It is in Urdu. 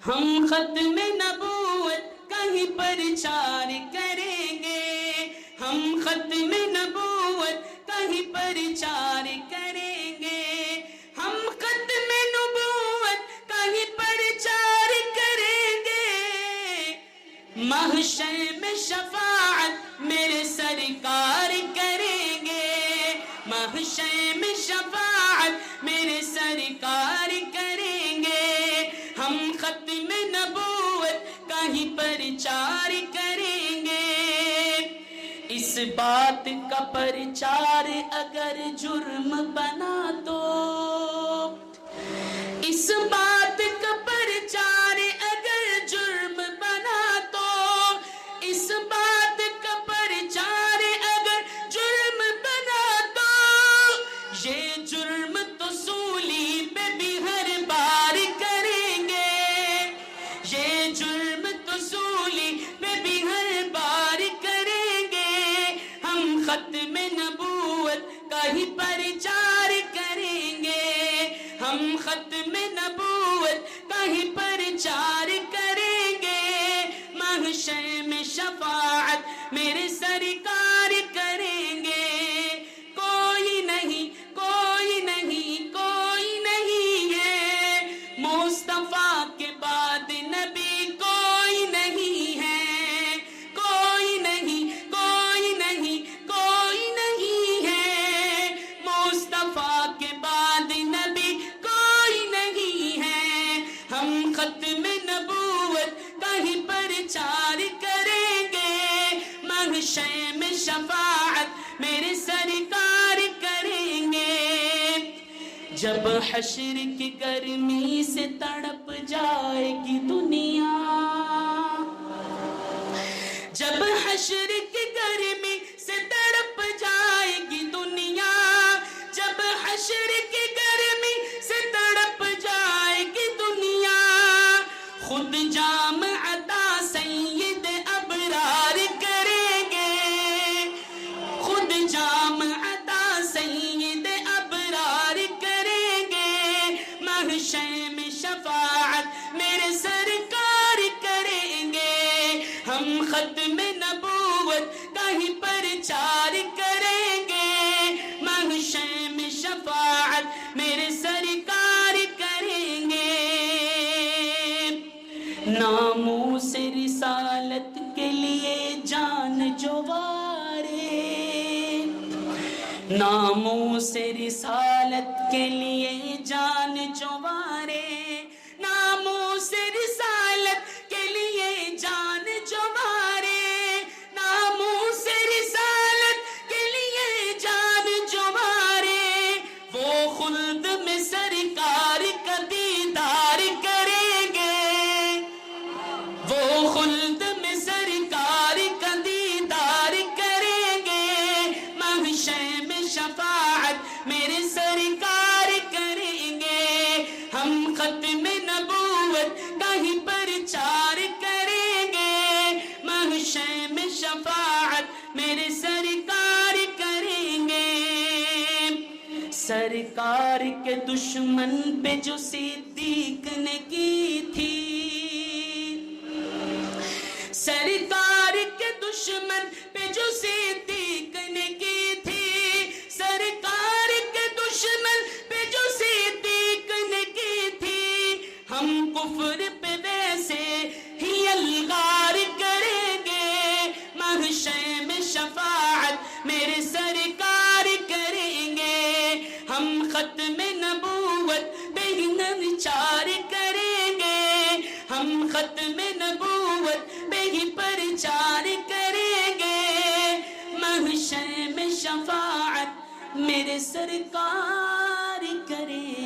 ہم ختم نبوت کہیں پرچار کریں گے، ہم ختم نبوت کہیں پرچار کریں گے، ہم ختم نبوت کہیں پرچار کریں گے، محشر میں شفاعت میرے سرکار کریں گے، محشر میں شفاعت میرے سرکار کریں گے، ہم ختم نبوت کہیں پرچار کریں گے۔ اس بات کا پرچار اگر جرم بنا تو، اس بات کا پرچار اگر جرم بنا تو، اس بات کا پرچار اگر جرم بنا تو، یہ جرم تو سولی پہ بھی ہر بار کریں گے، یہ جرم تو سولی پہ بھی ہر بار کریں گے، ہم ختم نبوت کا ہی پرچار کریں گے، ہم ختم نبوت کا ہی پرچار کریں گے، محشر میں شفاعت میرے سرکار کریں گے، کوئی نہیں کوئی نہیں کوئی نہیں ہے، مصطفیٰ کے بعد نبی کوئی نہیں ہے، کوئی نہیں کوئی نہیں کوئی نہیں ہے، مصطفیٰ کے بعد نبی کوئی نہیں ہے، ہم ختم نبوت کا ہی پرچار کریں گے، محشر میں شفاعت میرے سرکار کریں گے، جب حشر کی گرمی سے تڑپ جائے گی دنیا، جب حشر کی گرمی سے تڑپ جائے گی دنیا، جب حشر کی گرمی سے تڑپ جائے گی دنیا، خود جام عطا سید ابرار کریں گے، خود جام عطا سید ابرار کریں گے، محشر میں شفاعت میرے سرکار کریں گے، ہم ختم نبوت کا ہی پرچار کریں گے، محشر میں شفاعت میرے سرکار کریں گے، ناموس رسالت کے لیے جان جو وارے، ناموس رسالت کے لیے جان جو وارے، ناموس رسالت کے لیے جان جو وارے، ناموس رسالت کے لیے جان جو وارے، وہ خلد میں سرکار کا دیدار کریں گے، وہ خلد میں سرکار کا دیدار کریں گے، محشر میں شفاعت میرے سرکار کریں گے، ہم ختم نبوت کا ہی پرچار کریں گے، محشر میں شفاعت میرے سرکار کریں گے، سرکار کے دشمن پہ جو صدیق نے کی تھی، سرکار کے دشمن پہ جو صدیق نے کی تھی، سرکار کے دشمن پہ جو صدیق نے کی تھی، ہم کفر پہ ویسے ہی الغار کریں گے، محشر میں شفاعت میرے سرکار کریں گے، ہم ختم نبوت پہ ہی نچار کریں گے، ہم ختم نبوت پہ ہی پرچار کریں گے، محشر میں شفاعت میرے سرکار کریں